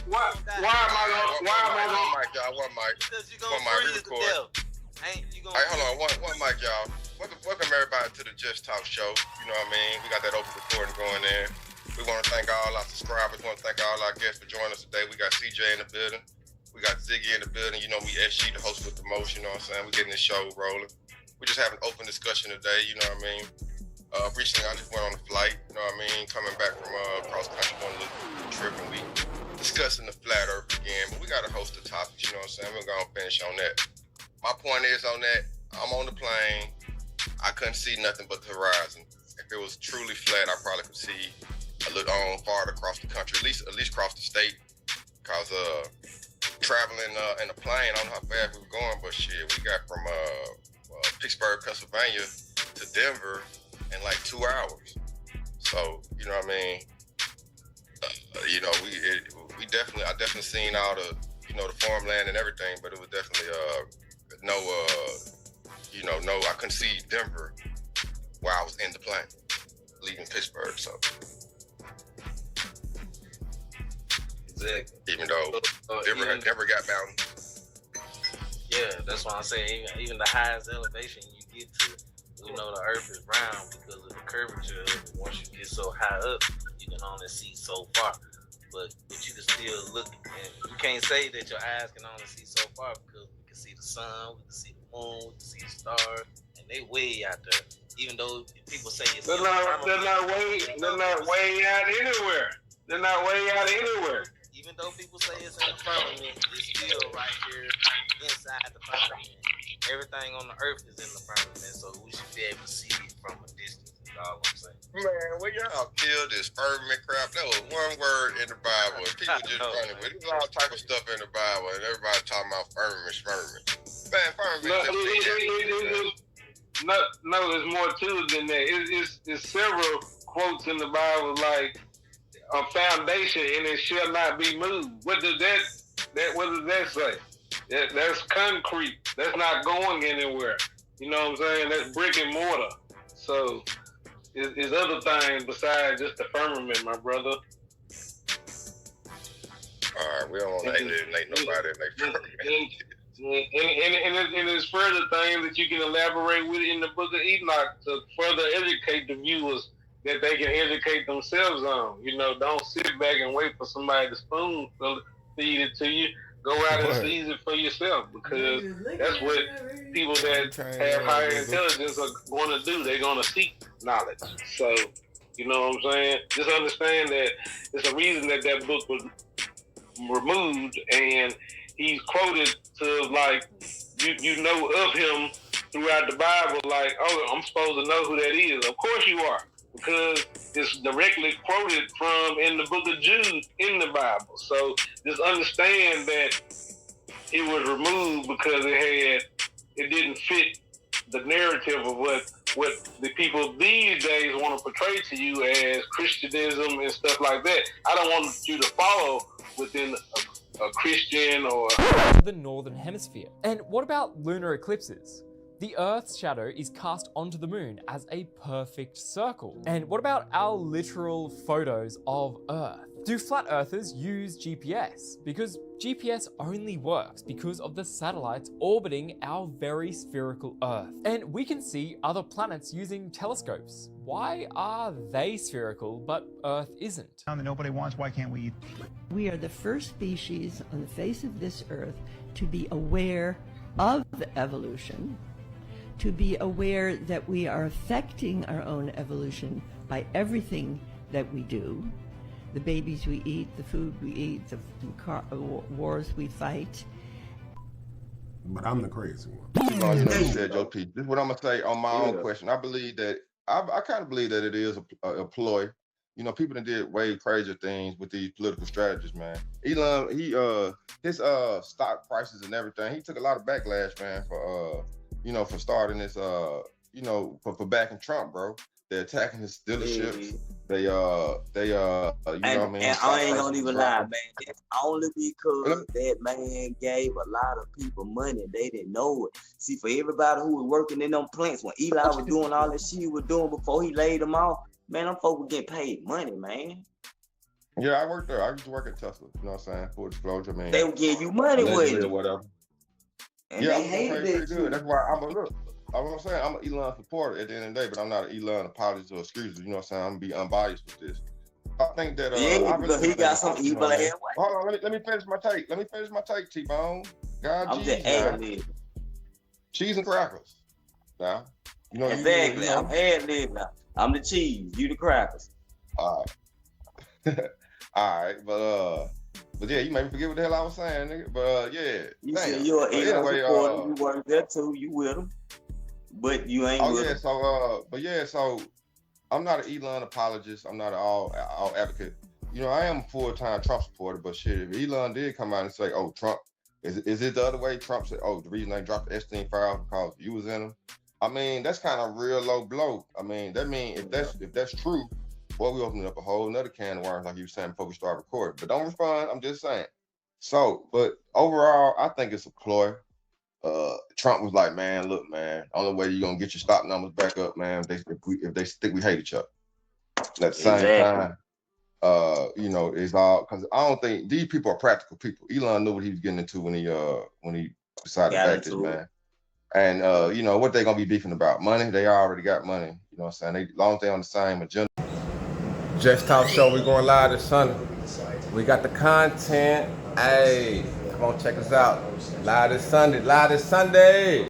Why am I One mic, y'all. One mic. Because you're going to freeze to death. Hey, hold on. One mic, y'all. Welcome everybody to the Just Talk Show. You know what I mean? We got that open recording going in. We want to thank all our subscribers. We want to thank all our guests for joining us today. We got CJ in the building. We got Ziggy in the building. You know me, SG, the host with the motion. You know what I'm saying? We're getting this show rolling. We're just having an open discussion today. You know what I mean? Recently, I just went on a flight. You know what I mean? Coming back from cross country on a little trip, and we discussing the flat earth again. But we got a host of topics. You know what I'm saying? We're going to finish on that. My point is on that, I'm on the plane. I couldn't see nothing but the horizon. If it was truly flat, I probably could see a little farther across the country, at least across the state. Cause traveling in a plane, I don't know how fast we were going, but shit, we got from Pittsburgh, Pennsylvania to Denver in like 2 hours. So you know what I mean. I definitely seen all the the farmland and everything, but it was definitely I couldn't see Denver while I was in the plane leaving Pittsburgh. So exactly. Even though Denver got mountains. Yeah, that's why I'm saying even the highest elevation you get to, the earth is round because of the curvature of it. Once you get so high up, you can only see so far. But you can still look, and you can't say that your eyes can only see so far because we can see the sun, we can see the moon, we can see the stars, and they way out there. Even though people say it's they're not way out anywhere. They're not way out anywhere. Even though people say it's in the firmament, it's still right here inside the firmament. Everything on the earth is in the firmament, so we should be able to see it from a distance. That's all I'm saying. Man, well, y'all killed this firmament crap. That was one word in the Bible. People just running with it. There's all type of stuff in the Bible, and everybody talking about firmament. Man, firmament. No, there's more to it than that. It's several quotes in the Bible like a foundation and it shall not be moved. What does that say? That's concrete. That's not going anywhere. You know what I'm saying? That's brick and mortar. So it's other things besides just the firmament, my brother. All right, we don't want to alienate nobody in their firmament. And there's further things that you can elaborate with in the book of Enoch to further educate the viewers that they can educate themselves on. Don't sit back and wait for somebody to spoon feed it to you. Go out and seize it for yourself, because that's what people that have higher intelligence are going to do. They're going to seek knowledge. So, you know what I'm saying? Just understand that there's a reason that book was removed, and he's quoted to, like, you know of him throughout the Bible, like, oh, I'm supposed to know who that is. Of course you are, because it's directly quoted from in the book of Jude in the Bible. So just understand that it was removed because it didn't fit the narrative of what the people these days want to portray to you as Christianism and stuff like that. I don't want you to follow within a Christian or the northern hemisphere. And what about lunar eclipses? The Earth's shadow is cast onto the moon as a perfect circle. And what about our literal photos of Earth? Do flat earthers use GPS? Because GPS only works because of the satellites orbiting our very spherical Earth. And we can see other planets using telescopes. Why are they spherical but Earth isn't? That nobody wants, why can't we eat? We are the first species on the face of this Earth to be aware of evolution, to be aware that we are affecting our own evolution by everything that we do. The babies we eat, the food we eat, the wars we fight. But I'm the crazy one. You said, Joe P. This is what I'm going to say on my own question. I believe that, I kind of believe that it is a ploy. People that did way crazier things with these political strategies, man. Elon, his stock prices and everything, he took a lot of backlash, man, for starting this, for backing Trump, bro. They're attacking his dealerships. They what I mean? And I ain't gonna even lie, man. It's only because that man gave a lot of people money. They didn't know it. See, for everybody who was working in them plants, when Eli was doing all that shit he was doing before he laid them off, man, them folks were getting paid money, man. Yeah, I worked there. I used to work at Tesla. You know what I'm saying? Full disclosure, man. They would give you money, Allegedly wouldn't or you? whatever. And Yeah, they I'm hated paid that pretty good. too. That's why I'm a look. I was saying I'm an Elon supporter at the end of the day, but I'm not an Elon apologist or excuses. You know what I'm saying? I'm gonna be unbiased with this. I think that Yeah, I because really he got some you know evil what I mean? ass way. Hold on, let me finish my take. Let me finish my take, T-Bone. God, I'm just geez, now. ad-libbing. Cheese and crackers. Now, you know, Exactly. you know. I'm ad-libbing now. I'm the cheese. You the crackers. All right. All right, but yeah, you made me forget what the hell I was saying, nigga. But yeah, You damn. said you're an But Elon anyway, supporter. You work there too. You with them. But you ain't with them. so I'm not an Elon apologist. I'm not an all advocate. You know, I am a full-time Trump supporter, but shit, if Elon did come out and say, oh, Trump, is it the other way? Trump said, oh, the reason they dropped the Epstein files because you was in them. I mean, that's kind of real low blow. I mean, that means if that's true, boy, we opening up a whole nother can of worms, like you were saying before we start recording. But don't respond. I'm just saying. So, but overall, I think it's a ploy. Trump was like, man, look, man, only way you're gonna get your stock numbers back up, man, if they think we hate each other. And at the same time, you know, it's all because I don't think these people are practical people. Elon knew what he was getting into when he decided to back this man. And you know what they gonna be beefing about? Money. They already got money. You know what I'm saying? As long as they on the same agenda. Just Talk Show. We going live this Sunday. We got the content. Hey, come on, check us out. Live this Sunday. Live this Sunday.